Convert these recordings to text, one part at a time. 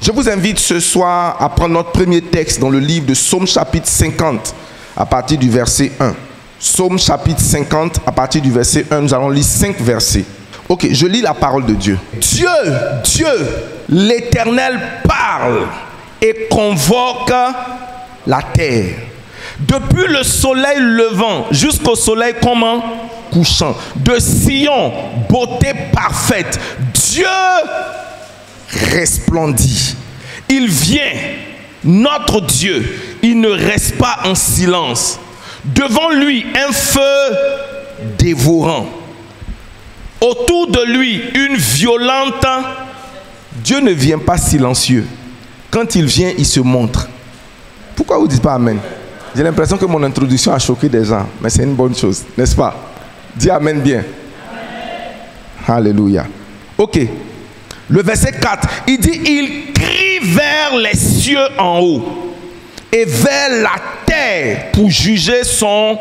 Je vous invite ce soir à prendre notre premier texte dans le livre de Psaume chapitre 50 à partir du verset 1. Psaume chapitre 50 à partir du verset 1, nous allons lire 5 versets. Ok, je lis la parole de Dieu. Dieu, l'Éternel parle et convoque la terre. Depuis le soleil levant jusqu'au soleil comment? Couchant. De Sion, beauté parfaite. Dieu resplendit. Il vient, notre Dieu. Il ne reste pas en silence. Devant lui, un feu dévorant. Autour de lui, une violente. Dieu ne vient pas silencieux. Quand il vient, il se montre. Pourquoi vous ne dites pas Amen? J'ai l'impression que mon introduction a choqué des gens. Mais c'est une bonne chose, n'est-ce pas? Dis Amen bien. Amen. Alléluia. Ok. Le verset 4, il dit, il crie vers les cieux en haut et vers la terre pour juger son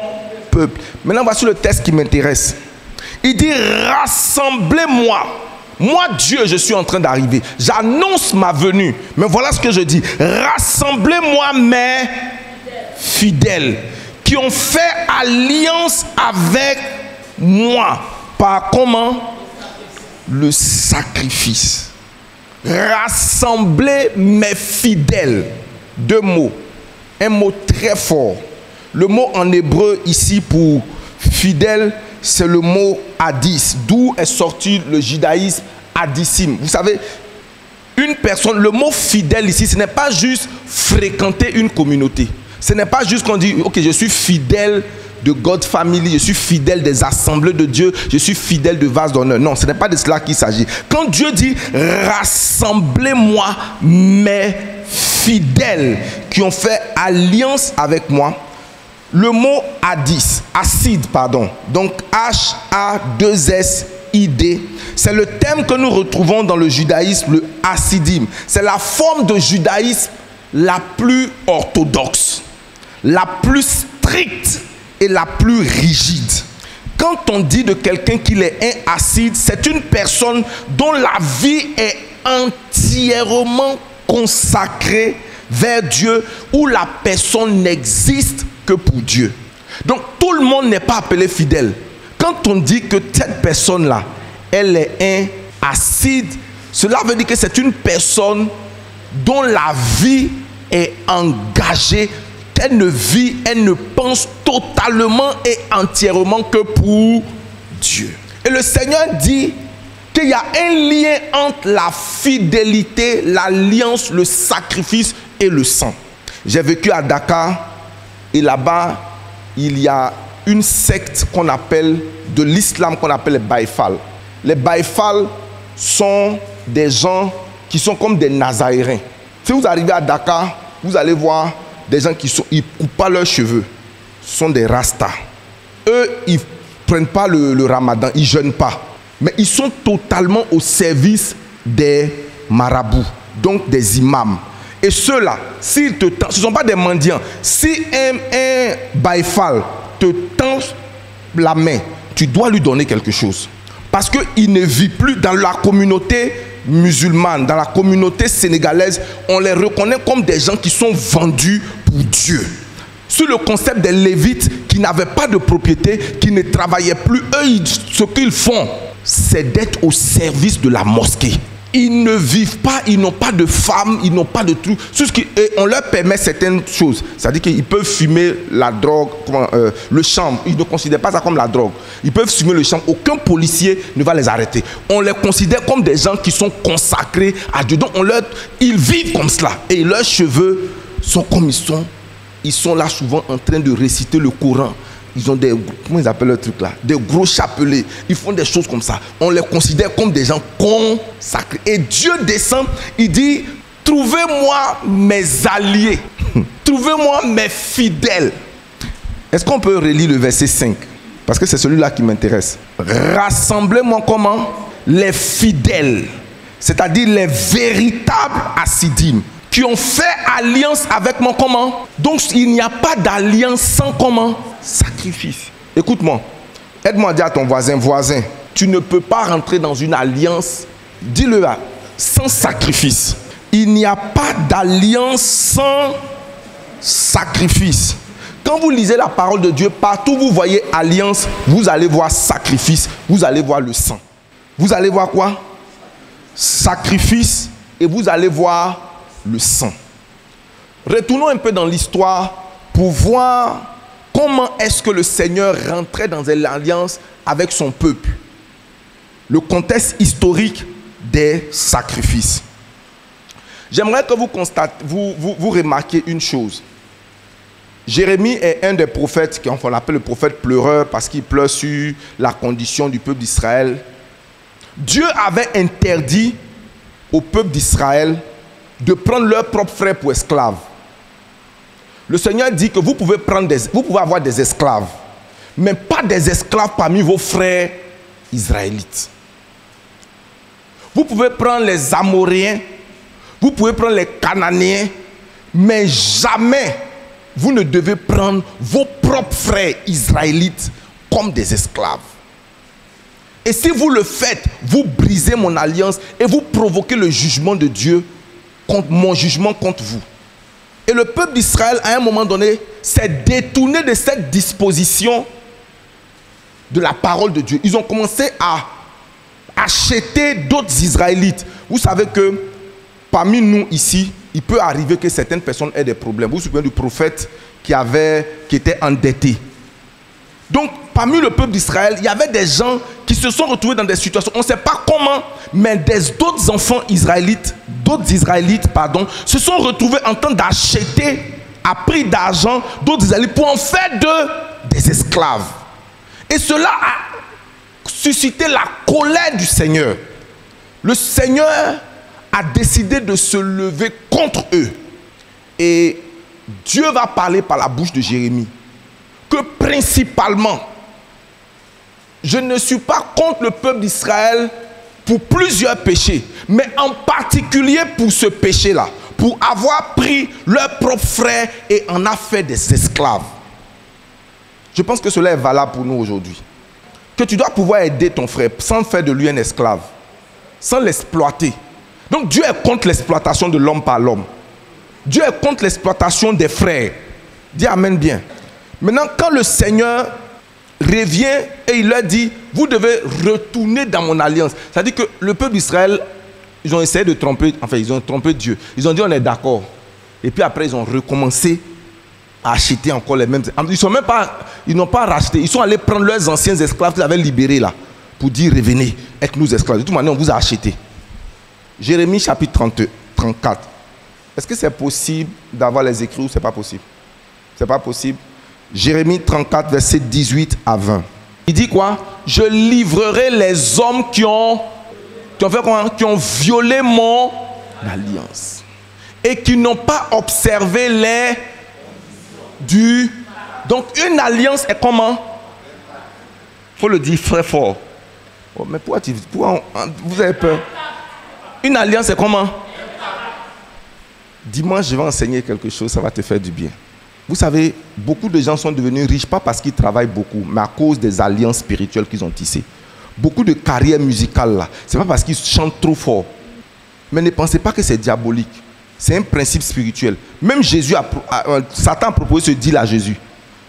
peuple. Maintenant, voici le texte qui m'intéresse. Il dit, rassemblez-moi. Moi, Dieu, je suis en train d'arriver. J'annonce ma venue. Mais voilà ce que je dis. Rassemblez-moi mes fidèles qui ont fait alliance avec moi. Par comment? Le sacrifice. Rassemblez mes fidèles. Deux mots. Un mot très fort. Le mot en hébreu ici pour fidèle, c'est le mot hadis, d'où est sorti le judaïsme hadissim. Vous savez, une personne, le mot fidèle ici, ce n'est pas juste fréquenter une communauté. Ce n'est pas juste qu'on dit, ok, je suis fidèle de God Family, je suis fidèle des assemblées de Dieu, je suis fidèle de vase d'honneur. Non, ce n'est pas de cela qu'il s'agit. Quand Dieu dit, rassemblez-moi mes fidèles qui ont fait alliance avec moi, le mot acide, donc H-A-2-S-I-D, c'est le thème que nous retrouvons dans le judaïsme, le hassidim. C'est la forme de judaïsme la plus orthodoxe, la plus stricte et la plus rigide. Quand on dit de quelqu'un qu'il est un hasside, c'est une personne dont la vie est entièrement consacrée vers Dieu, où la personne n'existe que pour Dieu. Donc tout le monde n'est pas appelé fidèle. Quand on dit que cette personne-là, elle est un hasside, cela veut dire que c'est une personne dont la vie est engagée. Elle ne vit, elle ne pense totalement et entièrement que pour Dieu. Et le Seigneur dit qu'il y a un lien entre la fidélité, l'alliance, le sacrifice et le sang. J'ai vécu à Dakar et là-bas, il y a une secte qu'on appelle, de l'islam qu'on appelle les Baïfal. Les Baïfal sont des gens qui sont comme des Nazaréens. Si vous arrivez à Dakar, vous allez voir des gens qui ne coupent pas leurs cheveux. Ce sont des Rastas. Eux, ils ne prennent pas le ramadan, ils ne jeûnent pas. Mais ils sont totalement au service des marabouts, donc des imams. Et ceux-là, s'ils te tendent, ce ne sont pas des mendiants. Si un Baïfal te tend la main, tu dois lui donner quelque chose. Parce qu'il ne vit plus dans la communauté musulmane, dans la communauté sénégalaise. On les reconnaît comme des gens qui sont vendus pour Dieu. Sur le concept des Lévites qui n'avaient pas de propriété, qui ne travaillaient plus, eux, ce qu'ils font, c'est d'être au service de la mosquée. Ils ne vivent pas, ils n'ont pas de femmes, ils n'ont pas de trucs. On leur permet certaines choses. C'est-à-dire qu'ils peuvent fumer la drogue, le chanvre. Ils ne considèrent pas ça comme la drogue. Ils peuvent fumer le chanvre. Aucun policier ne va les arrêter. On les considère comme des gens qui sont consacrés à Dieu. Donc ils vivent comme cela. Et leurs cheveux sont comme ils sont. Ils sont là souvent en train de réciter le Coran. Ils ont des, comment ils appellent le truc là? Des gros chapelets. Ils font des choses comme ça. On les considère comme des gens consacrés. Et Dieu descend, il dit, trouvez-moi mes alliés. Trouvez-moi mes fidèles. Est-ce qu'on peut relire le verset 5? Parce que c'est celui-là qui m'intéresse. Rassemblez-moi comment? Les fidèles. C'est-à-dire les véritables hassidim. Qui ont fait alliance avec moi comment? Donc il n'y a pas d'alliance sans comment? Sacrifice. Écoute-moi, aide-moi à dire à ton voisin, tu ne peux pas rentrer dans une alliance, dis-le là, sans sacrifice. il n'y a pas d'alliance sans sacrifice. Quand vous lisez la parole de Dieu, partout où vous voyez alliance, vous allez voir sacrifice, vous allez voir le sang. Vous allez voir quoi? Sacrifice, et vous allez voir le sang. Retournons un peu dans l'histoire pour voir comment est-ce que le Seigneur rentrait dans une alliance avec son peuple. Le contexte historique des sacrifices. J'aimerais que vous remarquiez une chose. Jérémie est un des prophètes qu'on appelle le prophète pleureur parce qu'il pleure sur la condition du peuple d'Israël. Dieu avait interdit au peuple d'Israël de prendre leurs propres frères pour esclaves. Le Seigneur dit que vous pouvez avoir des esclaves, mais pas des esclaves parmi vos frères israélites. Vous pouvez prendre les Amoréens, vous pouvez prendre les Cananéens, mais jamais vous ne devez prendre vos propres frères israélites comme des esclaves. Et si vous le faites, vous brisez mon alliance et vous provoquez le jugement de Dieu, mon jugement contre vous. Et le peuple d'Israël, à un moment donné, s'est détourné de cette disposition de la parole de Dieu. Ils ont commencé à acheter d'autres Israélites. Vous savez que parmi nous ici, il peut arriver que certaines personnes aient des problèmes. Vous vous souvenez du prophète qui était endetté. Donc, parmi le peuple d'Israël, il y avait des gens qui se sont retrouvés dans des situations, on ne sait pas comment, mais d'autres enfants israélites, se sont retrouvés en train d'acheter à prix d'argent d'autres Israélites pour en faire des esclaves. Et cela a suscité la colère du Seigneur. Le Seigneur a décidé de se lever contre eux. Et Dieu va parler par la bouche de Jérémie que principalement, je ne suis pas contre le peuple d'Israël pour plusieurs péchés, mais en particulier pour ce péché-là, pour avoir pris leurs propres frères et en a fait des esclaves. Je pense que cela est valable pour nous aujourd'hui. Que tu dois pouvoir aider ton frère sans faire de lui un esclave, sans l'exploiter. Donc Dieu est contre l'exploitation de l'homme par l'homme. Dieu est contre l'exploitation des frères. Dis amen bien. Maintenant, quand le Seigneur revient et il leur dit, vous devez retourner dans mon alliance. C'est-à-dire que le peuple d'Israël, ils ont essayé de tromper, enfin ils ont trompé Dieu. Ils ont dit on est d'accord. Et puis après ils ont recommencé à acheter encore les mêmes. Ils n'ont pas racheté. Ils sont allés prendre leurs anciens esclaves qu'ils avaient libérés là. Pour dire revenez, êtes-nous esclaves. De toute manière on vous a acheté. Jérémie chapitre 34. Est-ce que c'est possible d'avoir les écrits ou c'est pas possible? C'est pas possible. Jérémie 34, verset 18 à 20. Il dit quoi? Je livrerai les hommes qui ont fait quoi? Qui ont violé mon alliance et qui n'ont pas observé Donc une alliance est comment? Il faut le dire très fort. Oh, mais pourquoi vous avez peur? Une alliance est comment? Dimanche, je vais enseigner quelque chose, ça va te faire du bien. Vous savez, beaucoup de gens sont devenus riches, pas parce qu'ils travaillent beaucoup, mais à cause des alliances spirituelles qu'ils ont tissées. Beaucoup de carrières musicales, là, ce n'est pas parce qu'ils chantent trop fort. Mais ne pensez pas que c'est diabolique. C'est un principe spirituel. Même Satan a proposé ce deal à Jésus.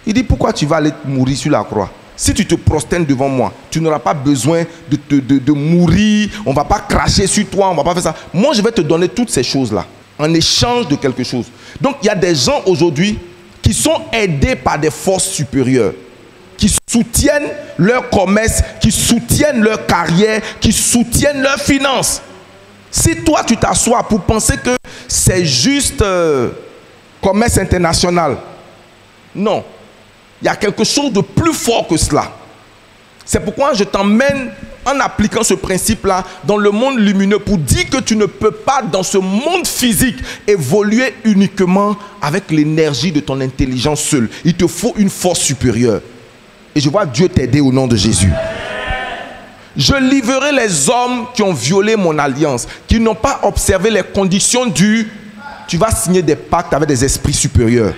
Il dit, pourquoi tu vas aller mourir sur la croix? Si tu te prosternes devant moi, tu n'auras pas besoin de mourir, on ne va pas cracher sur toi, on ne va pas faire ça. Moi, je vais te donner toutes ces choses-là, en échange de quelque chose. Donc, il y a des gens aujourd'hui qui sont aidés par des forces supérieures, qui soutiennent leur commerce, qui soutiennent leur carrière, qui soutiennent leurs finances. Si toi, tu t'assois pour penser que c'est juste commerce international, non. Il y a quelque chose de plus fort que cela. C'est pourquoi je t'emmène en appliquant ce principe-là dans le monde lumineux pour dire que tu ne peux pas dans ce monde physique évoluer uniquement avec l'énergie de ton intelligence seule. Il te faut une force supérieure. Et je vois Dieu t'aider au nom de Jésus. Je livrerai les hommes qui ont violé mon alliance, qui n'ont pas observé les conditions du... Tu vas signer des pactes avec des esprits supérieurs.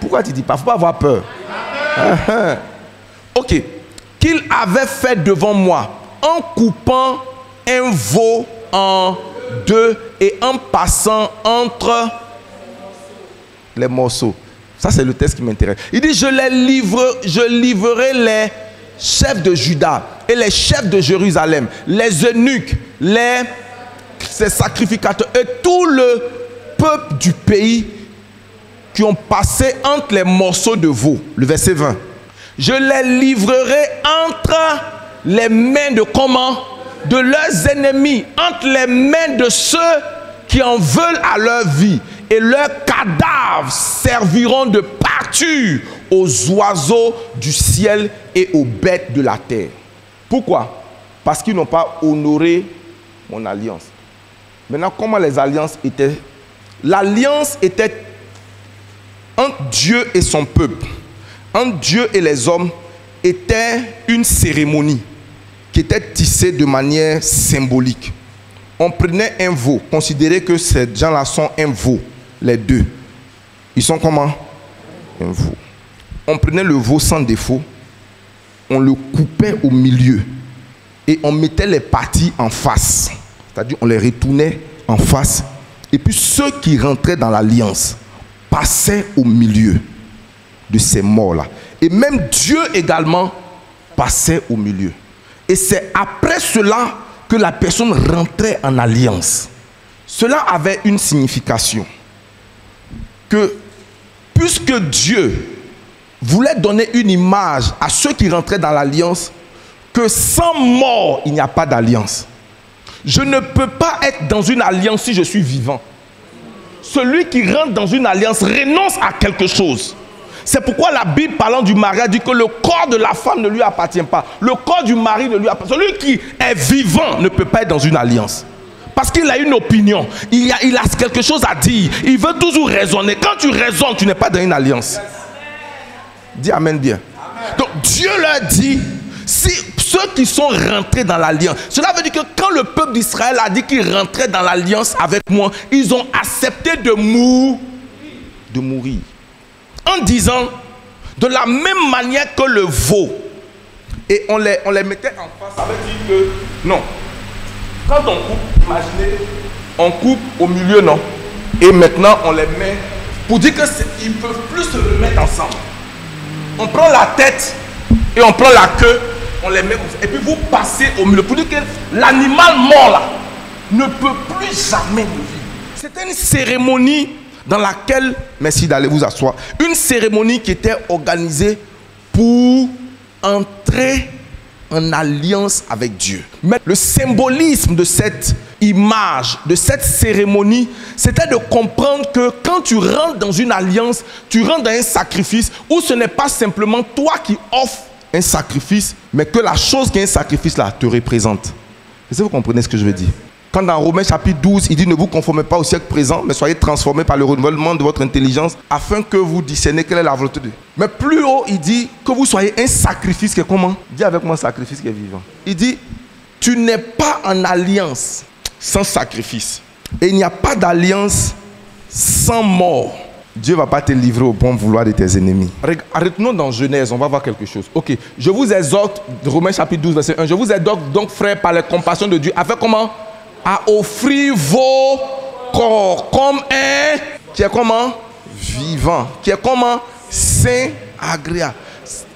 Pourquoi tu dis pas? Il ne faut pas avoir peur. Ok. Qu'il avait fait devant moi en coupant un veau en d'eux et en passant entre les morceaux. Ça, c'est le texte qui m'intéresse. Il dit, je livrerai les chefs de Juda et les chefs de Jérusalem, les eunuques, ces sacrificateurs et tout le peuple du pays qui ont passé entre les morceaux de veau. Le verset 20. Je les livrerai entre les mains de comment? De leurs ennemis, entre les mains de ceux qui en veulent à leur vie. Et leurs cadavres serviront de pâture aux oiseaux du ciel et aux bêtes de la terre. Pourquoi? Parce qu'ils n'ont pas honoré mon alliance. Maintenant, comment les alliances étaient? L'alliance était entre Dieu et son peuple, entre Dieu et les hommes, était une cérémonie qui était tissée de manière symbolique. On prenait un veau, considérez que ces gens-là sont un veau, les deux. Ils sont comment? Un veau. On prenait le veau sans défaut, on le coupait au milieu et on mettait les parties en face. C'est-à-dire on les retournait en face. Et puis ceux qui rentraient dans l'alliance passaient au milieu de ces morts-là. Et même Dieu également passait au milieu. Et c'est après cela que la personne rentrait en alliance. Cela avait une signification. Que puisque Dieu voulait donner une image à ceux qui rentraient dans l'alliance, que sans mort, il n'y a pas d'alliance. Je ne peux pas être dans une alliance si je suis vivant. Celui qui rentre dans une alliance renonce à quelque chose. C'est pourquoi la Bible parlant du mariage dit que le corps de la femme ne lui appartient pas. Le corps du mari ne lui appartient pas. Celui qui est vivant ne peut pas être dans une alliance. Parce qu'il a une opinion. Il a quelque chose à dire. Il veut toujours raisonner. Quand tu raisonnes, tu n'es pas dans une alliance. Dis amen bien. Donc Dieu leur dit, si ceux qui sont rentrés dans l'alliance, cela veut dire que quand le peuple d'Israël a dit qu'ils rentraient dans l'alliance avec moi, ils ont accepté de mourir. En disant, de la même manière que le veau, et on les mettait en face, ça veut dire que, non, quand on coupe, imaginez, on coupe au milieu, non, et maintenant on les met, pour dire qu'ils ne peuvent plus se remettre ensemble. On prend la tête, et on prend la queue, on les met comme ça, et puis vous passez au milieu, pour dire que l'animal mort là, ne peut plus jamais vivre. C'était une cérémonie dans laquelle, merci d'aller vous asseoir, une cérémonie qui était organisée pour entrer en alliance avec Dieu. Mais le symbolisme de cette image, de cette cérémonie, c'était de comprendre que quand tu rentres dans une alliance, tu rentres dans un sacrifice où ce n'est pas simplement toi qui offres un sacrifice, mais que la chose qui est un sacrifice là te représente. Est-ce que vous comprenez ce que je veux dire? Quand dans Romains chapitre 12, il dit ne vous conformez pas au siècle présent, mais soyez transformés par le renouvellement de votre intelligence, afin que vous discerniez quelle est la volonté de Dieu. Mais plus haut, il dit que vous soyez un sacrifice qui est comment? Dis avec moi, sacrifice qui est vivant. Il dit, tu n'es pas en alliance sans sacrifice. Et il n'y a pas d'alliance sans mort. Dieu ne va pas te livrer au bon vouloir de tes ennemis. Arrêtons dans Genèse, on va voir quelque chose. Ok, je vous exhorte, Romains chapitre 12, verset 1, je vous exhorte donc, frères, par les compassions de Dieu, afin comment? À offrir vos corps comme un qui est comment? Vivant, qui est comment? Saint, agréable.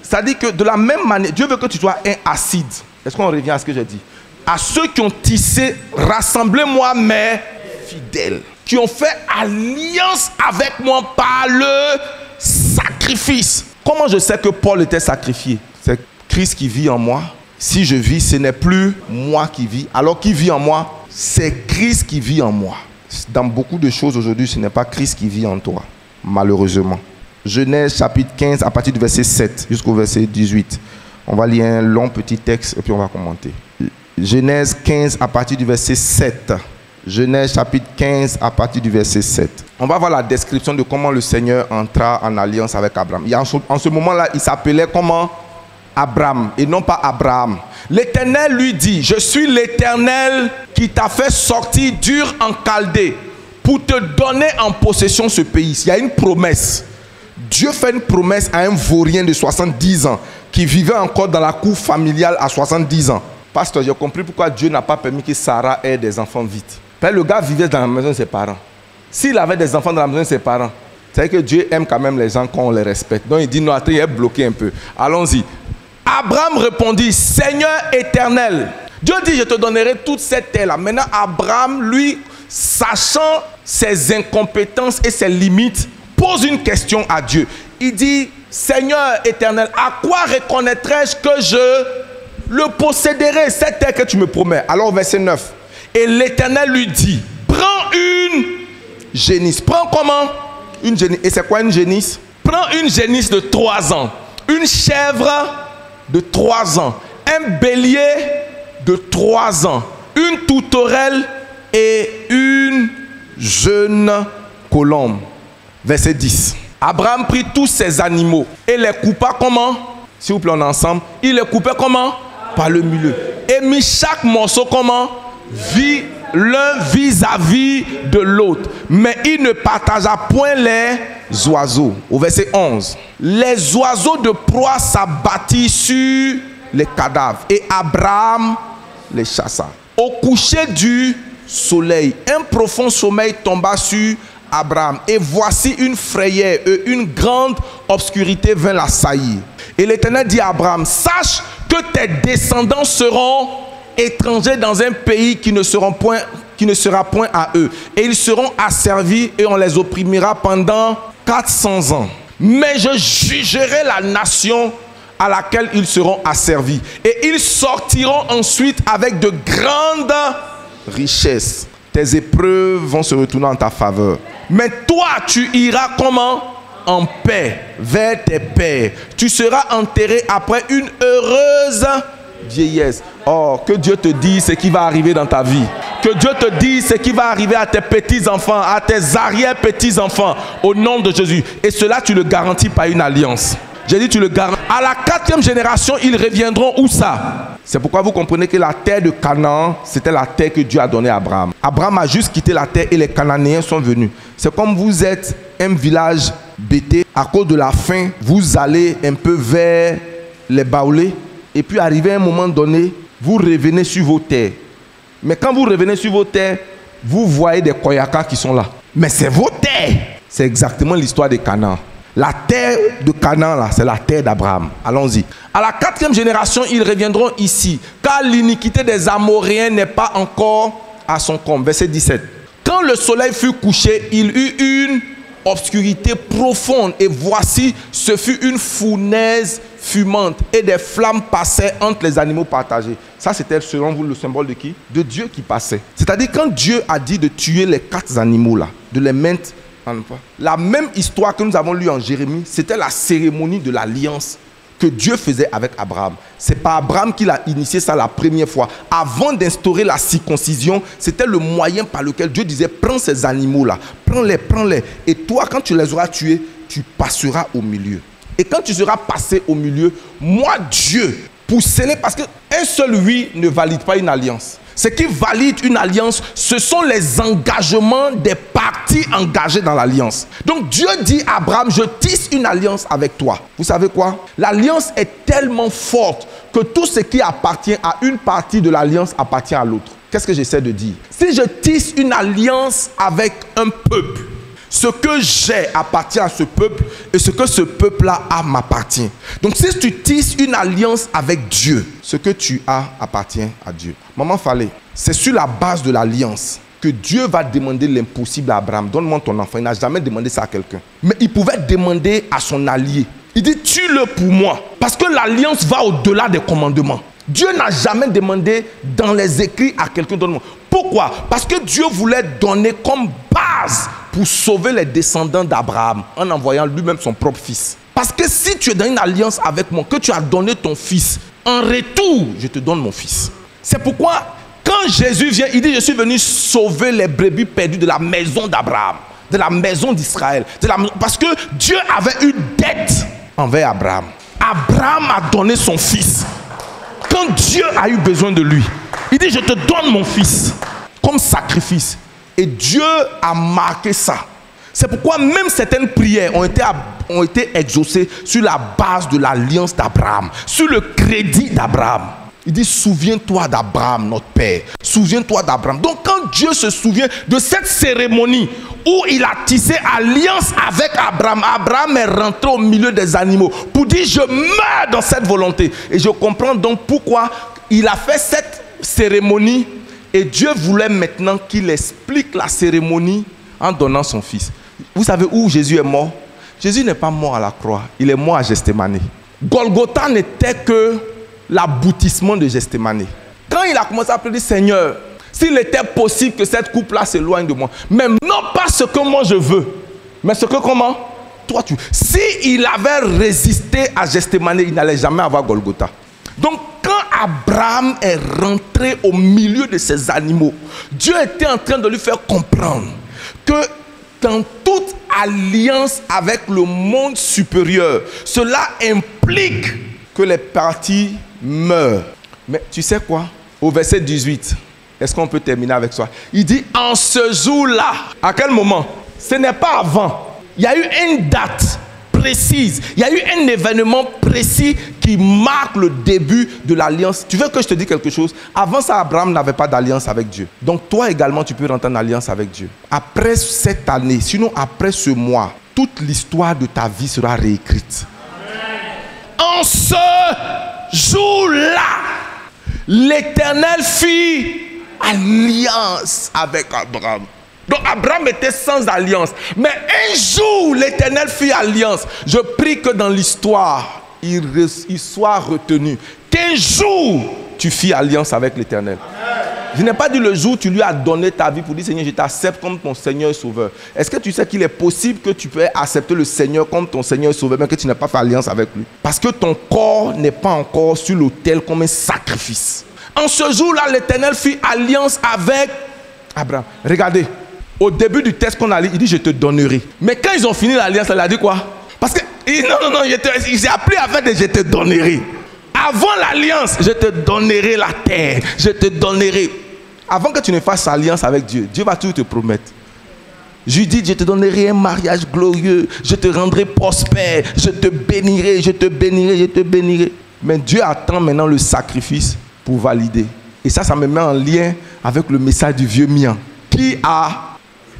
C'est-à-dire que de la même manière, Dieu veut que tu sois un acide. Est-ce qu'on revient à ce que j'ai dit? À ceux qui ont tissé, rassemblez-moi mes fidèles, qui ont fait alliance avec moi par le sacrifice. Comment je sais que Paul était sacrifié? C'est Christ qui vit en moi. Si je vis, ce n'est plus moi qui vis. Alors qui vit en moi? C'est Christ qui vit en moi. Dans beaucoup de choses aujourd'hui, ce n'est pas Christ qui vit en toi, malheureusement. Genèse chapitre 15 à partir du verset 7 jusqu'au verset 18. On va lire un long petit texte et puis on va commenter. Genèse 15 à partir du verset 7. Genèse chapitre 15 à partir du verset 7. On va voir la description de comment le Seigneur entra en alliance avec Abraham. En ce moment-là, il s'appelait comment? Abraham et non pas Abraham. L'Éternel lui dit, je suis l'Éternel qui t'a fait sortir d'Ur en Chaldée pour te donner en possession ce pays. Il y a une promesse. Dieu fait une promesse à un vaurien de 70 ans qui vivait encore dans la cour familiale à 70 ans. Pasteur, j'ai compris pourquoi Dieu n'a pas permis que Sarah ait des enfants vite. Le gars vivait dans la maison de ses parents. S'il avait des enfants dans la maison de ses parents, c'est vrai que Dieu aime quand même les gens quand on les respecte. Donc il dit non, attends, il est bloqué un peu. Allons-y. Abraham répondit, Seigneur éternel. Dieu dit, je te donnerai toute cette terre-là. Maintenant, Abraham, lui, sachant ses incompétences et ses limites, pose une question à Dieu. Il dit, Seigneur éternel, à quoi reconnaîtrai-je que je le posséderai, cette terre que tu me promets? Alors, verset 9. Et l'Éternel lui dit, prends une génisse. Prends comment? Une génisse. Et c'est quoi une génisse? Prends une génisse de 3 ans, une chèvre de 3 ans, un bélier de 3 ans, une tourterelle et une jeune colombe. Verset 10. Abraham prit tous ces animaux et les coupa comment? S'il vous plaît, on est ensemble. Il les coupait comment? Par le milieu. Et mit chaque morceau comment? L'un vis-à-vis de l'autre. Mais il ne partagea point les oiseaux. Au verset 11. Les oiseaux de proie s'abattirent sur les cadavres. Et Abraham les chassa. Au coucher du soleil, un profond sommeil tomba sur Abraham. Et voici une frayeur et une grande obscurité vint l'assaillir. Et l'Éternel dit à Abraham, sache que tes descendants seront étrangers dans un pays qui ne sera point à eux. Et ils seront asservis et on les opprimera pendant 400 ans. Mais je jugerai la nation à laquelle ils seront asservis. Et ils sortiront ensuite avec de grandes richesses. Tes épreuves vont se retourner en ta faveur. Mais toi, tu iras comment? En paix vers tes pères. Tu seras enterré après une heureuse vieillesse. Oh, que Dieu te dise ce qui va arriver dans ta vie. Que Dieu te dise ce qui va arriver à tes petits-enfants, à tes arrière-petits-enfants, au nom de Jésus. Et cela, tu le garantis par une alliance. J'ai dit, tu le garantis. À la 4e génération, ils reviendront où ça? C'est pourquoi vous comprenez que la terre de Canaan, c'était la terre que Dieu a donnée à Abraham. Abraham a juste quitté la terre et les Cananéens sont venus. C'est comme vous êtes un village bêté. À cause de la faim, vous allez un peu vers les baoulés. Et puis, arrivé à un moment donné, vous revenez sur vos terres. Mais quand vous revenez sur vos terres, vous voyez des koyakas qui sont là. Mais c'est vos terres. C'est exactement l'histoire de Canaan. La terre de Canaan, là, c'est la terre d'Abraham. Allons-y. À la 4e génération, ils reviendront ici, car l'iniquité des Amoréens n'est pas encore à son comble. Verset 17. Quand le soleil fut couché, il eut une obscurité profonde, et voici, ce fut une fournaise fumante, et des flammes passaient entre les animaux partagés. Ça, c'était selon vous le symbole de qui? De Dieu qui passait. C'est-à-dire, quand Dieu a dit de tuer les 4 animaux là, de les mettre en pas. La même histoire que nous avons lue en Jérémie, c'était la cérémonie de l'alliance que Dieu faisait avec Abraham. C'est pas Abraham qui l'a initié ça la première fois. Avant d'instaurer la circoncision, c'était le moyen par lequel Dieu disait, prends ces animaux-là, prends-les. Et toi, quand tu les auras tués, tu passeras au milieu. Et quand tu seras passé au milieu, moi, Dieu, pour sceller, parce qu'un seul oui ne valide pas une alliance. Ce qui valide une alliance, ce sont les engagements des parties engagées dans l'alliance. Donc Dieu dit à Abraham, je tisse une alliance avec toi. Vous savez quoi? L'alliance est tellement forte que tout ce qui appartient à une partie de l'alliance appartient à l'autre. Qu'est-ce que j'essaie de dire? Si je tisse une alliance avec un peuple, ce que j'ai appartient à ce peuple et ce que ce peuple-là a m'appartient. Donc si tu tisses une alliance avec Dieu, ce que tu as appartient à Dieu. Maman Fallait, c'est sur la base de l'alliance que Dieu va demander l'impossible à Abraham. Donne-moi ton enfant. Il n'a jamais demandé ça à quelqu'un. Mais il pouvait demander à son allié. Il dit, tue-le pour moi. Parce que l'alliance va au-delà des commandements. Dieu n'a jamais demandé dans les écrits à quelqu'un donne-moi. Pourquoi? Parce que Dieu voulait donner comme base pour sauver les descendants d'Abraham en envoyant lui-même son propre fils. Parce que si tu es dans une alliance avec moi, que tu as donné ton fils, en retour, je te donne mon fils. C'est pourquoi, quand Jésus vient, il dit, je suis venu sauver les brebis perdues de la maison d'Abraham, de la maison d'Israël. Parce que Dieu avait une dette envers Abraham. Abraham a donné son fils. Quand Dieu a eu besoin de lui, il dit, je te donne mon fils comme sacrifice. Et Dieu a marqué ça. C'est pourquoi même certaines prières ont été exaucées sur la base de l'alliance d'Abraham, sur le crédit d'Abraham. Il dit, souviens-toi d'Abraham, notre père. Souviens-toi d'Abraham. Donc quand Dieu se souvient de cette cérémonie où il a tissé alliance avec Abraham, Abraham est rentré au milieu des animaux pour dire, je meurs dans cette volonté. Et je comprends donc pourquoi il a fait cette cérémonie et Dieu voulait maintenant qu'il explique la cérémonie en donnant son fils. Vous savez où Jésus est mort? Jésus n'est pas mort à la croix, il est mort à Gethsémani. Golgotha n'était que l'aboutissement de Gethsémani. Quand il a commencé à prier, Seigneur, s'il était possible que cette coupe-là s'éloigne de moi, mais non pas ce que moi je veux, mais ce que comment toi tu veux. S'il avait résisté à Gethsémani, il n'allait jamais avoir Golgotha. Donc quand Abraham est rentré au milieu de ces animaux, Dieu était en train de lui faire comprendre que dans toute alliance avec le monde supérieur, cela implique que les parties meurent. Mais tu sais quoi? Au verset 18, est-ce qu'on peut terminer avec ça? Il dit, en ce jour-là, à quel moment? Ce n'est pas avant. Il y a eu une date précise. Il y a eu un événement précis qui marque le début de l'alliance. Tu veux que je te dise quelque chose? Avant ça, Abraham n'avait pas d'alliance avec Dieu. Donc toi également, tu peux rentrer en alliance avec Dieu. Après cette année, sinon après ce mois, toute l'histoire de ta vie sera réécrite. En ce jour-là, l'Éternel fit alliance avec Abraham. Donc Abraham était sans alliance. Mais un jour, l'Éternel fit alliance. Je prie que dans l'histoire, il soit retenu. Qu'un jour, tu fis alliance avec l'Éternel. Je n'ai pas dit le jour où tu lui as donné ta vie pour dire, Seigneur, je t'accepte comme ton Seigneur et Sauveur. Est-ce que tu sais qu'il est possible que tu peux accepter le Seigneur comme ton Seigneur et Sauveur, mais que tu n'as pas fait alliance avec lui? Parce que ton corps n'est pas encore sur l'autel comme un sacrifice. En ce jour-là, l'Éternel fit alliance avec Abraham. Regardez. Au début du texte qu'on a lu, il dit, je te donnerai. Mais quand ils ont fini l'alliance, il a dit quoi? Parce que, non, il s'est appelé à faire des je te donnerai. Avant l'alliance, je te donnerai la terre. Je te donnerai. Avant que tu ne fasses alliance avec Dieu, Dieu va toujours te promettre. Judith, je te donnerai un mariage glorieux. Je te rendrai prospère. Je te bénirai, je te bénirai, je te bénirai. Mais Dieu attend maintenant le sacrifice pour valider. Et ça me met en lien avec le message du vieux Mian. Qui a...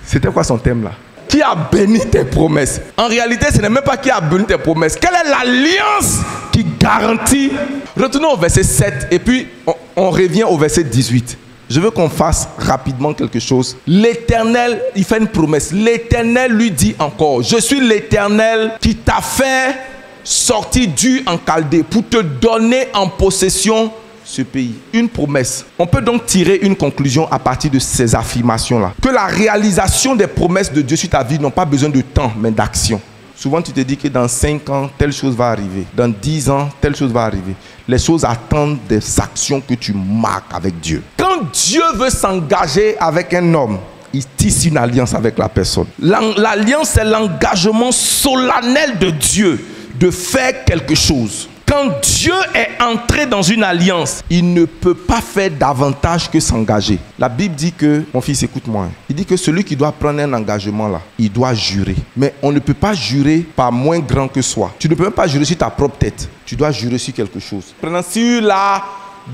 C'était quoi son thème là? Qui a béni tes promesses? En réalité, ce n'est même pas qui a béni tes promesses. Quelle est l'alliance qui garantit? Retournons au verset 7 et puis on revient au verset 18. Je veux qu'on fasse rapidement quelque chose. L'Éternel, il fait une promesse. L'Éternel lui dit encore, je suis l'Éternel qui t'a fait sortir d'Ur en Chaldée pour te donner en possession ce pays. Une promesse. On peut donc tirer une conclusion à partir de ces affirmations-là. Que la réalisation des promesses de Dieu sur ta vie n'ont pas besoin de temps, mais d'action. Souvent, tu te dis que dans 5 ans, telle chose va arriver. Dans 10 ans, telle chose va arriver. Les choses attendent des actions que tu marques avec Dieu. Quand Dieu veut s'engager avec un homme, il tisse une alliance avec la personne. L'alliance, c'est l'engagement solennel de Dieu de faire quelque chose. Quand Dieu est entré dans une alliance, il ne peut pas faire davantage que s'engager. La Bible dit que, mon fils, écoute-moi, il dit que celui qui doit prendre un engagement là, il doit jurer. Mais on ne peut pas jurer par moins grand que soi. Tu ne peux même pas jurer sur ta propre tête. Tu dois jurer sur quelque chose. Prenant sur la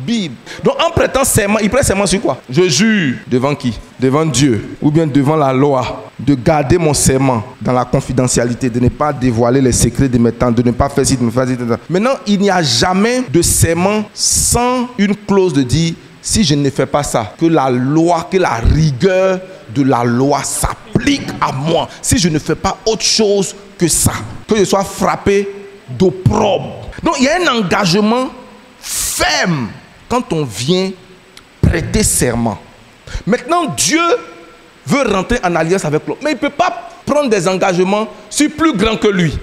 Bible. Donc en prêtant serment, il prête serment sur quoi? Je jure devant qui? Devant Dieu ou bien devant la loi de garder mon serment dans la confidentialité, de ne pas dévoiler les secrets de mes temps, de ne pas faire ci, de ne pas faire ça. Maintenant, il n'y a jamais de serment sans une clause de dire si je ne fais pas ça, que la loi, que la rigueur de la loi s'applique à moi. Si je ne fais pas autre chose que ça, que je sois frappé d'opprobre. Donc il y a un engagement ferme quand on vient prêter serment. Maintenant, Dieu veut rentrer en alliance avec l'homme. Mais il ne peut pas prendre des engagements sur plus grand que lui.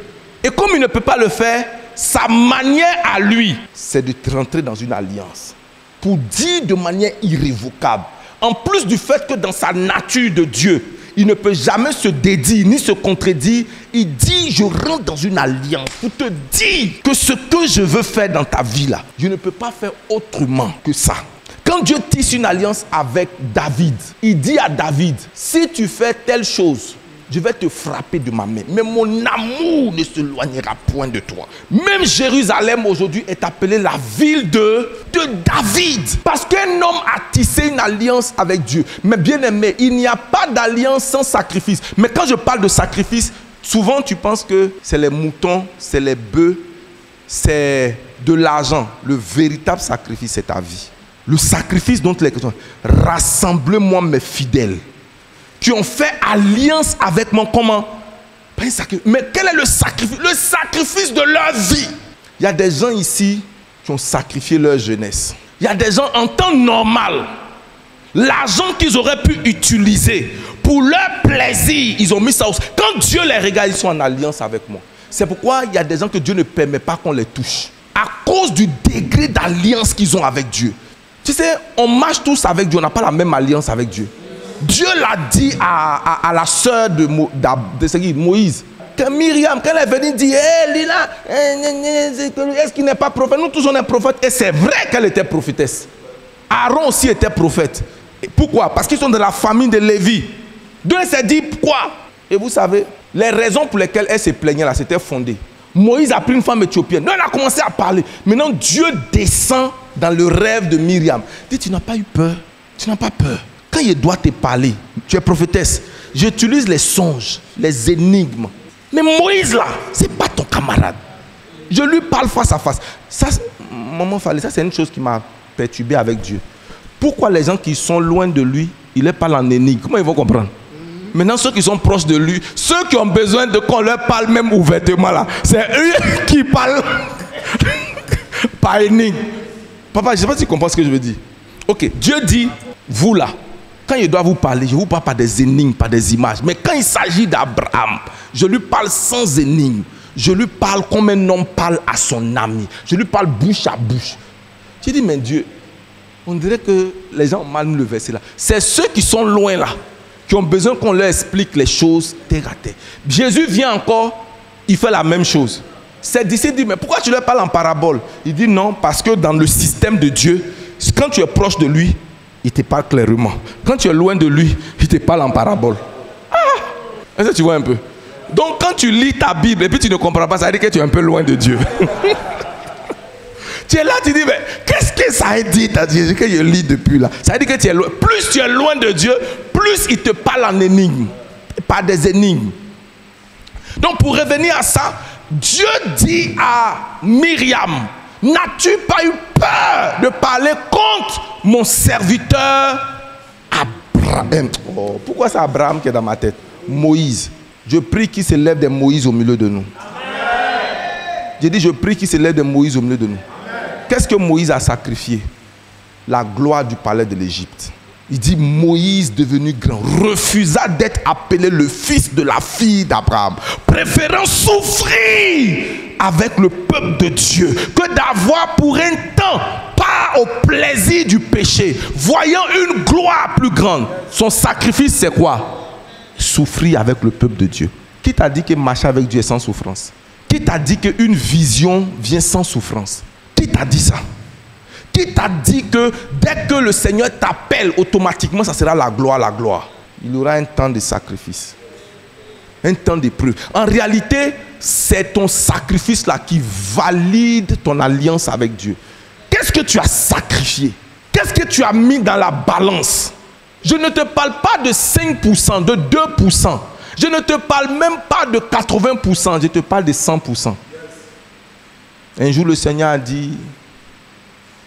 Et comme il ne peut pas le faire, sa manière à lui, c'est de rentrer dans une alliance. Pour dire de manière irrévocable. En plus du fait que dans sa nature de Dieu, il ne peut jamais se dédire ni se contredire. Il dit, je rentre dans une alliance pour te dire que ce que je veux faire dans ta vie là, je ne peux pas faire autrement que ça. Quand Dieu tisse une alliance avec David, il dit à David, si tu fais telle chose, je vais te frapper de ma main, mais mon amour ne s'éloignera point de toi. Même Jérusalem aujourd'hui est appelée la ville de David. Parce qu'un homme a tissé une alliance avec Dieu. Mais bien aimé, il n'y a pas d'alliance sans sacrifice. Mais quand je parle de sacrifice, souvent tu penses que c'est les moutons, c'est les bœufs, c'est de l'argent. Le véritable sacrifice, c'est ta vie. Le sacrifice dont les questions. Rassemble-moi mes fidèles qui ont fait alliance avec moi. Comment? Pas un sacrifice. Mais quel est le sacrifice? Le sacrifice de leur vie. Il y a des gens ici qui ont sacrifié leur jeunesse. Il y a des gens en temps normal, l'argent qu'ils auraient pu utiliser pour leur plaisir, ils ont mis ça. Quand Dieu les regarde, ils sont en alliance avec moi. C'est pourquoi il y a des gens que Dieu ne permet pas qu'on les touche. À cause du degré d'alliance qu'ils ont avec Dieu. Tu sais, on marche tous avec Dieu, on n'a pas la même alliance avec Dieu. Dieu l'a dit à la sœur de Moïse. Que Myriam, quand elle est venue dire, hey, Lila, est-ce qu'il n'est pas prophète? Nous tous on est prophètes. Et c'est vrai qu'elle était prophétesse. Aaron aussi était prophète. Et pourquoi? Parce qu'ils sont de la famille de Lévi. Dieu s'est dit pourquoi? Et vous savez, les raisons pour lesquelles elle se plaignait là, c'était fondé. Moïse a pris une femme éthiopienne. Non, elle a commencé à parler. Maintenant, Dieu descend dans le rêve de Myriam. Dit, tu n'as pas eu peur. Tu n'as pas peur. Quand il doit te parler, tu es prophétesse. J'utilise les songes, les énigmes. Mais Moïse là, ce n'est pas ton camarade. Je lui parle face à face. Ça, maman Fallait, ça c'est une chose qui m'a perturbé avec Dieu. Pourquoi les gens qui sont loin de lui, il les parle en énigme? Comment ils vont comprendre? Maintenant, ceux qui sont proches de lui, ceux qui ont besoin de qu'on leur parle même ouvertement là, c'est eux qui parlent par énigme. Papa, je ne sais pas si tu comprends ce que je veux dire. Ok, Dieu dit, vous là, quand il doit vous parler, je vous parle par des énigmes, par des images. Mais quand il s'agit d'Abraham, je lui parle sans énigme. Je lui parle comme un homme parle à son ami. Je lui parle bouche à bouche. J'ai dit, mais Dieu, on dirait que les gens ont mal mis le verset là. C'est ceux qui sont loin là, qui ont besoin qu'on leur explique les choses terre à terre. Jésus vient encore, il fait la même chose. Ses disciples disent, mais pourquoi tu leur parles en parabole? Il dit non, parce que dans le système de Dieu, quand tu es proche de lui, il te parle clairement. Quand tu es loin de lui, il te parle en parabole. Ah! Est-ce que tu vois un peu? Donc quand tu lis ta Bible et puis tu ne comprends pas, ça veut dire que tu es un peu loin de Dieu. Tu es là, tu dis, mais qu'est-ce que ça a dit à Jésus que je lis depuis là? Ça veut dire que tu es loin. Plus tu es loin de Dieu, plus il te parle en énigmes. Par des énigmes. Donc pour revenir à ça, Dieu dit à Myriam, n'as-tu pas eu peur de parler contre mon serviteur Abraham? Oh, pourquoi c'est Abraham qui est dans ma tête? Moïse. Je prie qu'il se lève des Moïse au milieu de nous. J'ai dit, je prie qu'il se lève des Moïse au milieu de nous. Qu'est-ce que Moïse a sacrifié? La gloire du palais de l'Égypte. Il dit, Moïse devenu grand refusa d'être appelé le fils de la fille d'Abraham, préférant souffrir avec le peuple de Dieu que d'avoir pour un temps part au plaisir du péché, voyant une gloire plus grande. Son sacrifice, c'est quoi? Souffrir avec le peuple de Dieu. Qui t'a dit que marcher avec Dieu est sans souffrance? Qui t'a dit qu'une vision vient sans souffrance? Qui t'a dit ça? Qui t'a dit que dès que le Seigneur t'appelle, automatiquement, ça sera la gloire, la gloire? Il y aura un temps de sacrifice. Un temps d'épreuve. En réalité, c'est ton sacrifice là qui valide ton alliance avec Dieu. Qu'est-ce que tu as sacrifié? Qu'est-ce que tu as mis dans la balance? Je ne te parle pas de 5%, de 2%. Je ne te parle même pas de 80%. Je te parle de 100%. Un jour, le Seigneur a dit,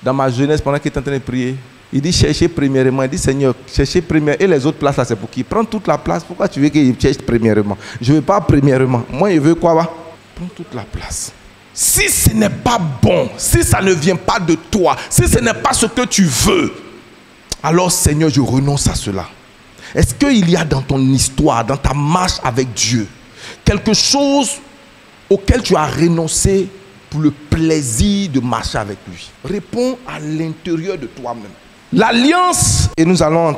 dans ma jeunesse, pendant qu'il était en train de prier, il dit, cherchez premièrement. Il dit, Seigneur, cherchez premièrement. Et les autres places là, c'est pour qui? Prends toute la place. Pourquoi tu veux qu'il cherche premièrement? Je ne veux pas premièrement. Moi, je veux quoi? Prends toute la place. Si ce n'est pas bon, si ça ne vient pas de toi, si ce n'est pas ce que tu veux, alors Seigneur, je renonce à cela. Est-ce qu'il y a dans ton histoire, dans ta marche avec Dieu, quelque chose auquel tu as renoncé pour le plaisir de marcher avec lui? Réponds à l'intérieur de toi-même. L'alliance, et nous allons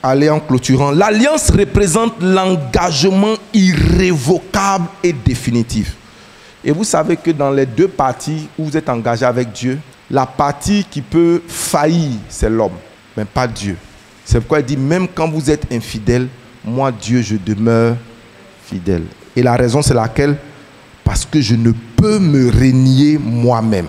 aller en clôturant, l'alliance représente l'engagement irrévocable et définitif. Et vous savez que dans les deux parties où vous êtes engagé avec Dieu, la partie qui peut faillir, c'est l'homme, mais pas Dieu. C'est pourquoi il dit, même quand vous êtes infidèle, moi Dieu, je demeure fidèle. Et la raison, c'est laquelle? Parce que je ne peux me renier moi-même.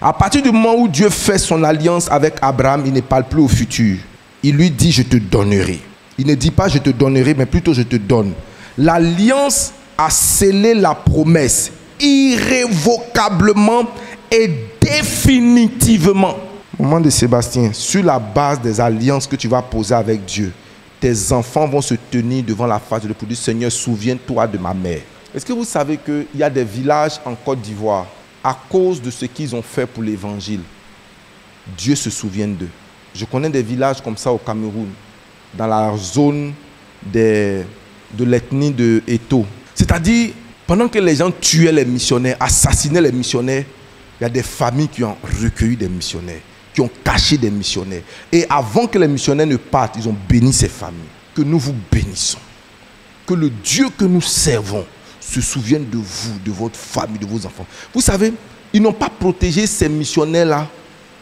À partir du moment où Dieu fait son alliance avec Abraham, il ne parle plus au futur. Il lui dit, je te donnerai. Il ne dit pas, je te donnerai, mais plutôt, je te donne. L'alliance a scellé la promesse irrévocablement et définitivement. Moment de Sébastien, sur la base des alliances que tu vas poser avec Dieu, tes enfants vont se tenir devant la face de Dieu pour dire, Seigneur, souviens-toi de ma mère. Est-ce que vous savez qu'il y a des villages en Côte d'Ivoire, à cause de ce qu'ils ont fait pour l'évangile, Dieu se souvient d'eux. Je connais des villages comme ça au Cameroun, dans la zone de l'ethnie de Eto. C'est-à-dire, pendant que les gens tuaient les missionnaires, assassinaient les missionnaires, il y a des familles qui ont recueilli des missionnaires, qui ont caché des missionnaires. Et avant que les missionnaires ne partent, ils ont béni ces familles. Que nous vous bénissons. Que le Dieu que nous servons se souvienne de vous, de votre famille, de vos enfants. Vous savez, ils n'ont pas protégé ces missionnaires-là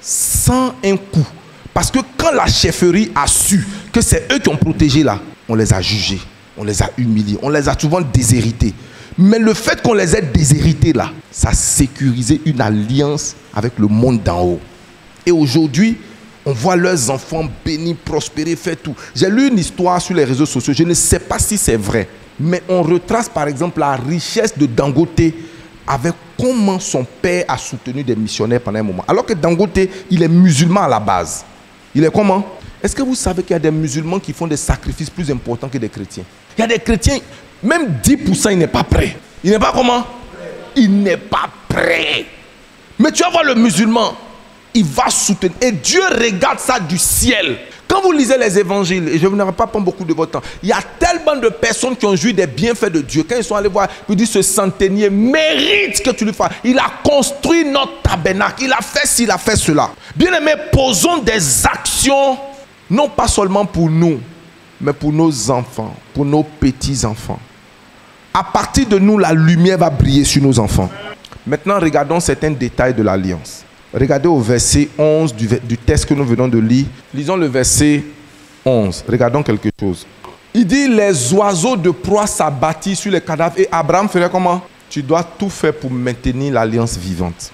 sans un coup. Parce que quand la chefferie a su que c'est eux qui ont protégé là, on les a jugés, on les a humiliés, on les a souvent déshérités. Mais le fait qu'on les ait déshérités là, ça a sécurisé une alliance avec le monde d'en haut. Et aujourd'hui, on voit leurs enfants bénis, prospérer, faire tout. J'ai lu une histoire sur les réseaux sociaux, je ne sais pas si c'est vrai, mais on retrace par exemple la richesse de Dangote avec comment son père a soutenu des missionnaires pendant un moment. Alors que Dangote, il est musulman à la base. Il est comment? Est-ce que vous savez qu'il y a des musulmans qui font des sacrifices plus importants que des chrétiens? Il y a des chrétiens, même 10%, il n'est pas prêt. Il n'est pas comment? Il n'est pas prêt. Mais tu vas voir le musulman, il va soutenir. Et Dieu regarde ça du ciel. Quand vous lisez les évangiles, et je ne vais pas prendre beaucoup de votre temps, il y a tellement de personnes qui ont joui des bienfaits de Dieu. Quand ils sont allés voir, ils disent, ce centenier mérite que tu lui fasses. Il a construit notre tabernacle. Il a fait ci, il a fait cela. Bien aimé, posons des actions, non pas seulement pour nous, mais pour nos enfants, pour nos petits-enfants. À partir de nous, la lumière va briller sur nos enfants. Maintenant, regardons certains détails de l'alliance. Regardez au verset 11 du texte que nous venons de lire. Lisons le verset 11. Regardons quelque chose. Il dit, les oiseaux de proie s'abattirent sur les cadavres. Et Abraham ferait comment? Tu dois tout faire pour maintenir l'alliance vivante.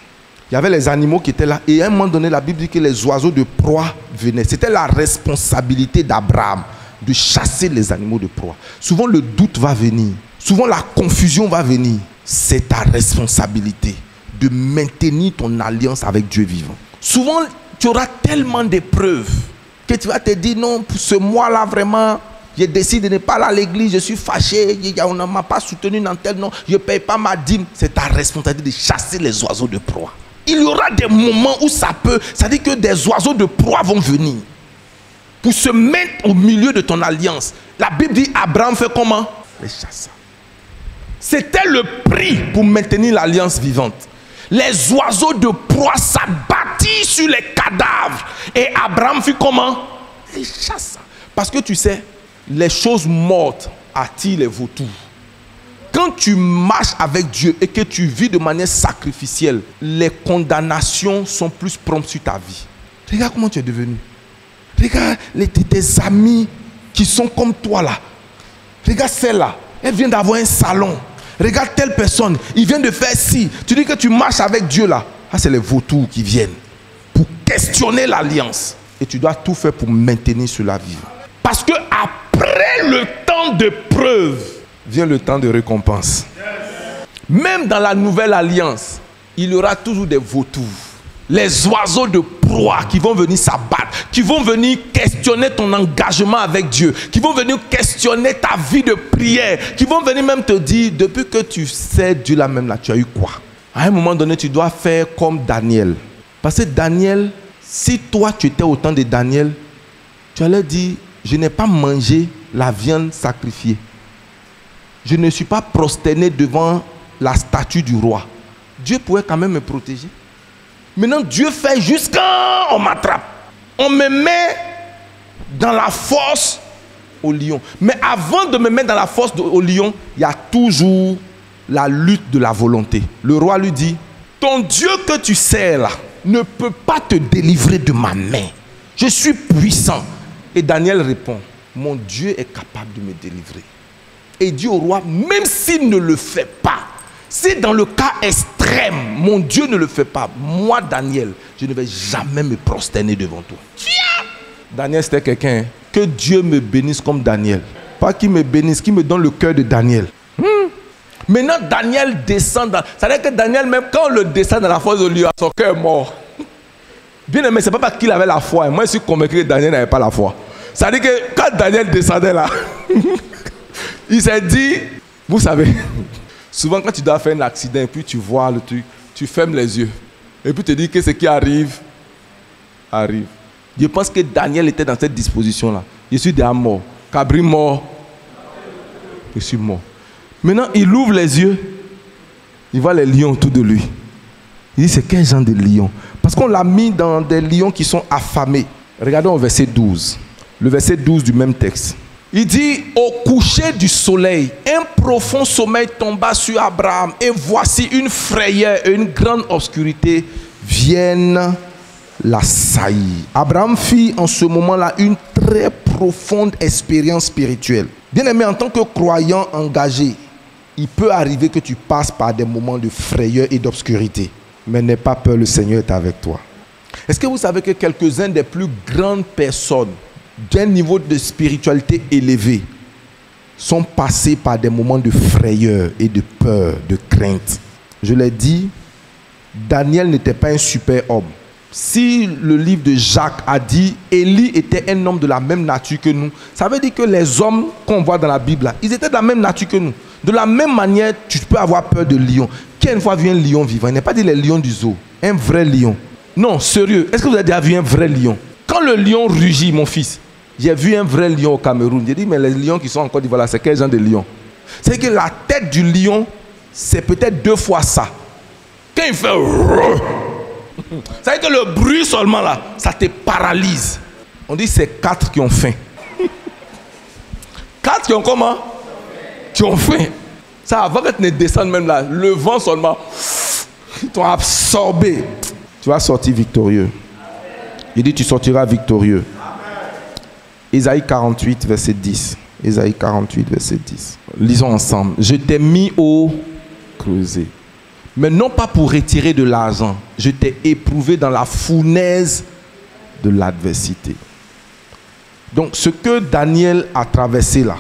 Il y avait les animaux qui étaient là. Et à un moment donné, la Bible dit que les oiseaux de proie venaient. C'était la responsabilité d'Abraham de chasser les animaux de proie. Souvent, le doute va venir. Souvent, la confusion va venir. C'est ta responsabilité de maintenir ton alliance avec Dieu vivant. Souvent, tu auras tellement d'épreuves que tu vas te dire, non, pour ce mois-là, vraiment, je décide de ne pas aller à l'église, je suis fâché, on ne m'a pas soutenu dans tel nom, je ne paye pas ma dîme. C'est ta responsabilité de chasser les oiseaux de proie. Il y aura des moments où ça peut, ça dit que des oiseaux de proie vont venir pour se mettre au milieu de ton alliance. La Bible dit, Abraham fait comment? Les chassa. C'était le prix pour maintenir l'alliance vivante. Les oiseaux de proie s'abattirent sur les cadavres. Et Abraham fit comment? Les chassa. Parce que tu sais, les choses mortes attirent les vautours. Quand tu marches avec Dieu et que tu vis de manière sacrificielle, les condamnations sont plus promptes sur ta vie. Regarde comment tu es devenu. Regarde tes amis qui sont comme toi là. Regarde celle-là. Elle vient d'avoir un salon. Regarde telle personne. Il vient de faire ci. Tu dis que tu marches avec Dieu là. Ah, c'est les vautours qui viennent pour questionner l'alliance. Et tu dois tout faire pour maintenir cela vivant. Parce que après le temps de preuve, vient le temps de récompense. Même dans la nouvelle alliance, il y aura toujours des vautours. Les oiseaux de proie qui vont venir s'abattre, qui vont venir questionner ton engagement avec Dieu, qui vont venir questionner ta vie de prière, qui vont venir même te dire, depuis que tu sais Dieu là même là, tu as eu quoi? À un moment donné, tu dois faire comme Daniel. Parce que Daniel, si toi tu étais au temps de Daniel, tu allais dire, je n'ai pas mangé la viande sacrifiée. Je ne suis pas prosterné devant la statue du roi. Dieu pourrait quand même me protéger. Maintenant, Dieu fait jusqu'à on m'attrape. On me met dans la fosse au lion. Mais avant de me mettre dans la fosse au lion, il y a toujours la lutte de la volonté. Le roi lui dit, ton Dieu que tu sers là ne peut pas te délivrer de ma main. Je suis puissant. Et Daniel répond, mon Dieu est capable de me délivrer. et dit au roi, même s'il ne le fait pas, si dans le cas extrême, mon Dieu ne le fait pas, moi, Daniel, je ne vais jamais me prosterner devant toi. Daniel, c'était quelqu'un, que Dieu me bénisse comme Daniel. Pas qu'il me bénisse, qu'il me donne le cœur de Daniel. Maintenant, Daniel descend dans... C'est-à-dire que Daniel, même quand on le descend dans la fosse au lieu, son cœur est mort. Bien aimé, c'est pas parce qu'il avait la foi. Moi, je suis convaincu que Daniel n'avait pas la foi. C'est-à-dire que quand Daniel descendait là, il s'est dit, vous savez, souvent quand tu dois faire un accident et puis tu vois le truc, tu fermes les yeux. Et puis tu te dis que ce qui arrive, arrive. Je pense que Daniel était dans cette disposition-là. Je suis déjà mort. Cabri mort. Je suis mort. Maintenant, il ouvre les yeux. Il voit les lions autour de lui. Il dit, c'est quel genre de lion? Parce qu'on l'a mis dans des lions qui sont affamés. Regardons au verset 12. Le verset 12 du même texte. Il dit, au coucher du soleil, un profond sommeil tomba sur Abraham. Et voici une frayeur et une grande obscurité viennent l'assaillir. Abraham fit en ce moment-là une très profonde expérience spirituelle. Bien aimé, en tant que croyant engagé, il peut arriver que tu passes par des moments de frayeur et d'obscurité. Mais n'aie pas peur, le Seigneur est avec toi. Est-ce que vous savez que quelques-uns des plus grandes personnes d'un niveau de spiritualité élevé sont passés par des moments de frayeur et de peur, de crainte? Je l'ai dit, Daniel n'était pas un super homme. Si le livre de Jacques a dit Élie était un homme de la même nature que nous, ça veut dire que les hommes qu'on voit dans la Bible, là, ils étaient de la même nature que nous. De la même manière, tu peux avoir peur de lion. Qui a une fois vu un lion vivant? Il n'est pas dit les lions du zoo, un vrai lion. Non, sérieux, est-ce que vous avez déjà vu un vrai lion? Quand le lion rugit, mon fils, j'ai vu un vrai lion au Cameroun. J'ai dit, mais les lions qui sont en Côte d'Ivoire, c'est quel genre de lion? C'est que la tête du lion, c'est peut-être 2 fois ça. Quand il fait... Ça veut dire que le bruit seulement là, ça te paralyse. On dit c'est 4 qui ont faim. 4 qui ont comment? Qui ont faim. Ça, avant que tu ne descendes même là, le vent seulement, ils t'ont absorbé. Tu vas sortir victorieux. Il dit tu sortiras victorieux. Ésaïe 48, verset 10. Ésaïe 48, verset 10. Lisons ensemble. Je t'ai mis au creuset. Mais non pas pour retirer de l'argent. Je t'ai éprouvé dans la fournaise de l'adversité. Donc ce que Daniel a traversé là,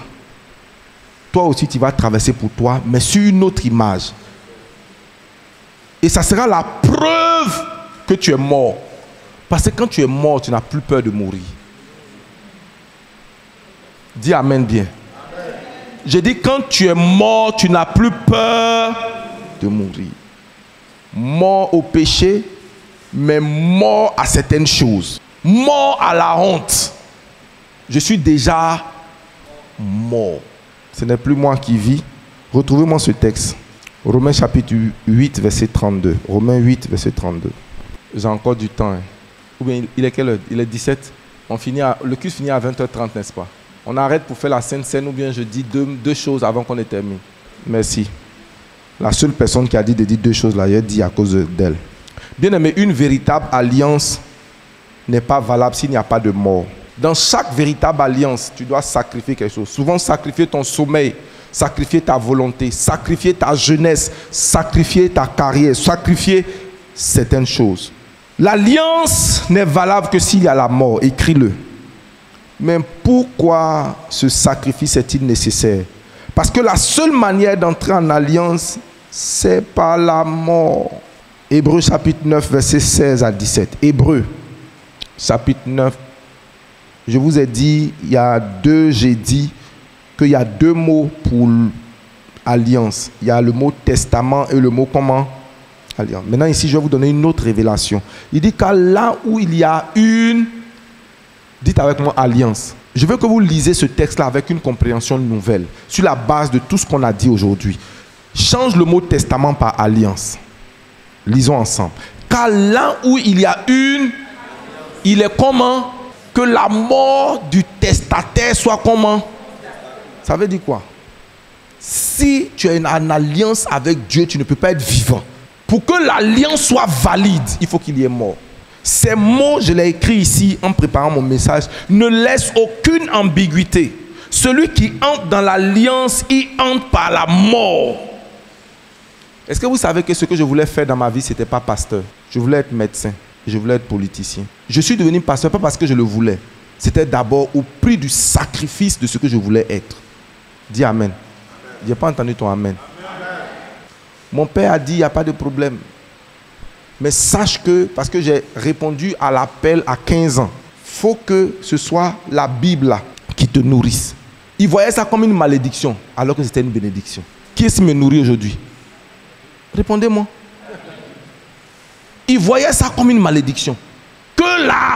toi aussi tu vas traverser pour toi, mais sur une autre image. Et ça sera la preuve que tu es mort. Parce que quand tu es mort, tu n'as plus peur de mourir. Dis amen bien. Amen. Je dis quand tu es mort, tu n'as plus peur de mourir. Mort au péché, mais mort à certaines choses. Mort à la honte. Je suis déjà mort. Ce n'est plus moi qui vis. Retrouvez-moi ce texte. Romains chapitre 8, verset 32. Romains 8, verset 32. J'ai encore du temps. Ou bien il est quelle heure? Il est 17. Le culte finit à 20h30, n'est-ce pas? On arrête pour faire la Sainte Seine ou bien je dis deux choses avant qu'on ait terminé. Merci. La seule personne qui a dit de dire 2 choses là, il a dit à cause d'elle. Bien aimé, une véritable alliance n'est pas valable s'il n'y a pas de mort. Dans chaque véritable alliance, tu dois sacrifier quelque chose. Souvent sacrifier ton sommeil, sacrifier ta volonté, sacrifier ta jeunesse, sacrifier ta carrière, sacrifier certaines choses. L'alliance n'est valable que s'il y a la mort. Écris-le. Mais pourquoi ce sacrifice est-il nécessaire? Parce que la seule manière d'entrer en alliance, c'est par la mort. Hébreux chapitre 9, verset 16 à 17. Hébreux chapitre 9. Je vous ai dit, j'ai dit qu'il y a 2 mots pour alliance. Il y a le mot testament et le mot comment? Alliance. Maintenant ici, je vais vous donner une autre révélation. Il dit qu'à là où il y a une... Dites avec moi alliance. Je veux que vous lisez ce texte-là avec une compréhension nouvelle, sur la base de tout ce qu'on a dit aujourd'hui. Change le mot testament par alliance. Lisons ensemble. Car là où il y a une, il est comment? Que la mort du testataire soit comment? Ça veut dire quoi? Si tu es en alliance avec Dieu, tu ne peux pas être vivant. Pour que l'alliance soit valide, il faut qu'il y ait mort. Ces mots, je les ai écrits ici en préparant mon message, ne laissent aucune ambiguïté. Celui qui entre dans l'alliance, il entre par la mort. Est-ce que vous savez que ce que je voulais faire dans ma vie, ce n'était pas pasteur? Je voulais être médecin. Je voulais être politicien. Je suis devenu pasteur pas parce que je le voulais. C'était d'abord au prix du sacrifice de ce que je voulais être. Dis amen. Je n'ai pas entendu ton amen. Mon père a dit, il n'y a pas de problème. Mais sache que, parce que j'ai répondu à l'appel à 15 ans, il faut que ce soit la Bible là, qui te nourrisse. Il voyait ça comme une malédiction, alors que c'était une bénédiction. Qui est-ce qui me nourrit aujourd'hui? Répondez-moi. Il voyait ça comme une malédiction. Que la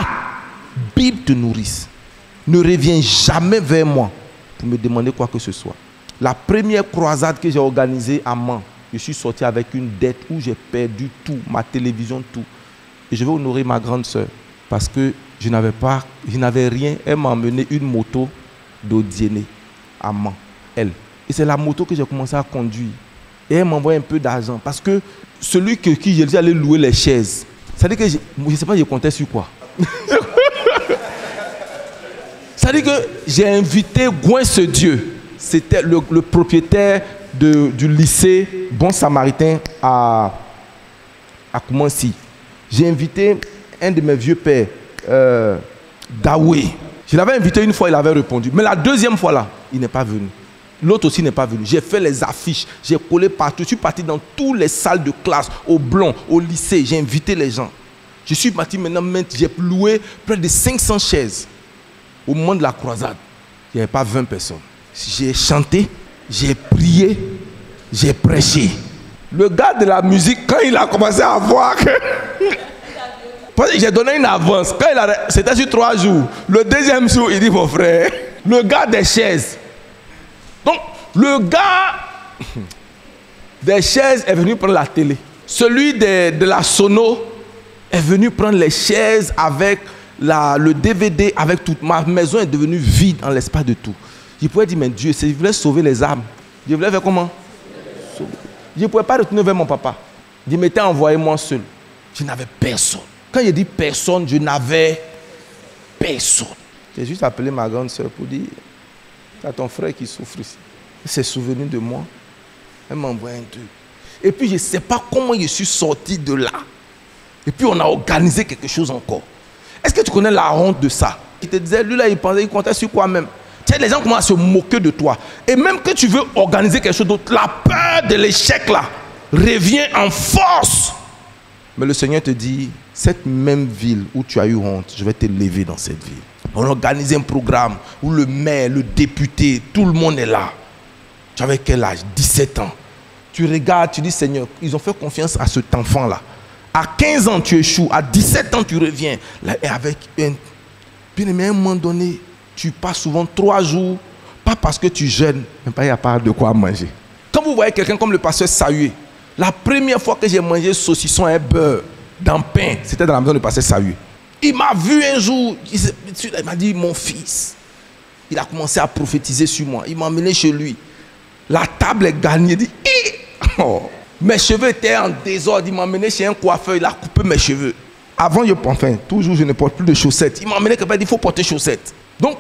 Bible te nourrisse. Ne reviens jamais vers moi pour me demander quoi que ce soit. La première croisade que j'ai organisée à Mans, je suis sorti avec une dette où j'ai perdu tout, ma télévision, tout. Et je vais honorer ma grande soeur parce que je n'avais rien. Elle m'a emmené une moto d'Odiéné à Mans, elle. Et c'est la moto que j'ai commencé à conduire. Et elle m'envoie un peu d'argent parce que celui qui j'ai dit allait louer les chaises. Ça veut dire que je ne sais pas, je comptais sur quoi. Ça veut dire que j'ai invité Gouin-ce Dieu. C'était le propriétaire du lycée Bon Samaritain à Koumansi. J'ai invité un de mes vieux pères, Daoué. Je l'avais invité une fois, il avait répondu. Mais la deuxième fois là, il n'est pas venu. L'autre aussi n'est pas venu. J'ai fait les affiches, j'ai collé partout. Je suis parti dans toutes les salles de classe, au Blond, au lycée. J'ai invité les gens. Je suis parti maintenant, j'ai loué près de 500 chaises. Au moment de la croisade, il n'y avait pas 20 personnes. J'ai chanté, j'ai prié, j'ai prêché. Le gars de la musique, quand il a commencé à voir que... j'ai donné une avance. C'était sur 3 jours. Le deuxième jour, il dit, mon frère, le gars des chaises. Donc, le gars des chaises est venu prendre la télé. Celui de la sono est venu prendre les chaises avec le DVD, avec toute ma maison est devenue vide en l'espace de tout. Je pouvais dire, mais Dieu, je voulais sauver les âmes. Je voulais faire comment? Je ne pouvais pas retourner vers mon papa. Il m'était envoyé moi seul. Je n'avais personne. Quand il dit personne, je n'avais personne. J'ai juste appelé ma grande soeur pour dire, c'est ton frère qui souffre ici. Il s'est souvenu de moi. Elle m'a envoyé un truc. Et puis je ne sais pas comment je suis sorti de là. Et puis on a organisé quelque chose encore. Est-ce que tu connais la honte de ça? Il te disait, lui là, il pensait, il comptait sur quoi même? Tu sais, les gens commencent à se moquer de toi. Et même que tu veux organiser quelque chose d'autre, la peur de l'échec là revient en force. Mais le Seigneur te dit, cette même ville où tu as eu honte, je vais t'élever dans cette ville. On organise un programme où le maire, le député, tout le monde est là. Tu avais quel âge? 17 ans. Tu regardes, tu dis, Seigneur, ils ont fait confiance à cet enfant-là. À 15 ans, tu échoues. À 17 ans, tu reviens. Là, et avec un... Bien aimé, à un moment donné, tu passes souvent 3 jours, pas parce que tu jeûnes, mais pas il n'y a pas de quoi manger. Quand vous voyez quelqu'un comme le pasteur Sahué, la première fois que j'ai mangé saucisson et beurre dans pain, c'était dans la maison du pasteur Sahué. Il m'a vu un jour, il m'a dit, mon fils, il a commencé à prophétiser sur moi. Il m'a emmené chez lui. La table est gagnée. Il dit, oh. Mes cheveux étaient en désordre. Il m'a emmené chez un coiffeur. Il a coupé mes cheveux. Avant, toujours, je ne porte plus de chaussettes. Il m'a emmené quelqu'un, il dit, il faut porter chaussettes. Donc,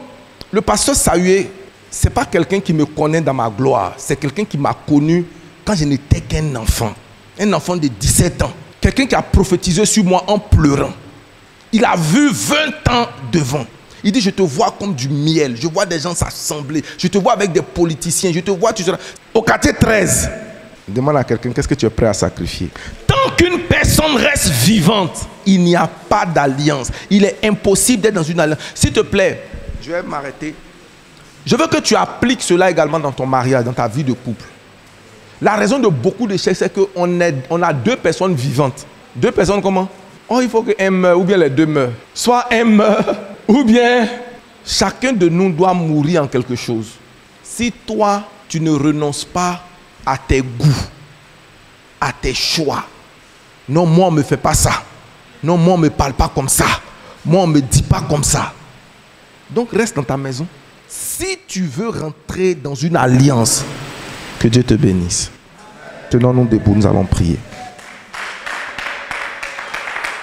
le pasteur Sahué, ce n'est pas quelqu'un qui me connaît dans ma gloire. C'est quelqu'un qui m'a connu quand je n'étais qu'un enfant. Un enfant de 17 ans. Quelqu'un qui a prophétisé sur moi en pleurant. Il a vu 20 ans devant. Il dit, je te vois comme du miel. Je vois des gens s'assembler. Je te vois avec des politiciens. Je te vois, tu seras... Au quartier 13. Demande à quelqu'un, qu'est-ce que tu es prêt à sacrifier? Tant qu'une personne reste vivante, il n'y a pas d'alliance. Il est impossible d'être dans une alliance. S'il te plaît, je vais m'arrêter. Je veux que tu appliques cela également dans ton mariage, dans ta vie de couple. La raison de beaucoup d'échecs, c'est qu'on a 2 personnes vivantes. 2 personnes comment? Oh, il faut qu'un meure, ou bien les 2 meurent. Soit un meurt, ou bien chacun de nous doit mourir en quelque chose. Si toi, tu ne renonces pas à tes goûts, à tes choix. Non, moi, on ne me fait pas ça. Non, moi, on ne me parle pas comme ça. Moi, on ne me dit pas comme ça. Donc, reste dans ta maison. Si tu veux rentrer dans une alliance, que Dieu te bénisse. Tenons-nous debout, nous allons prier.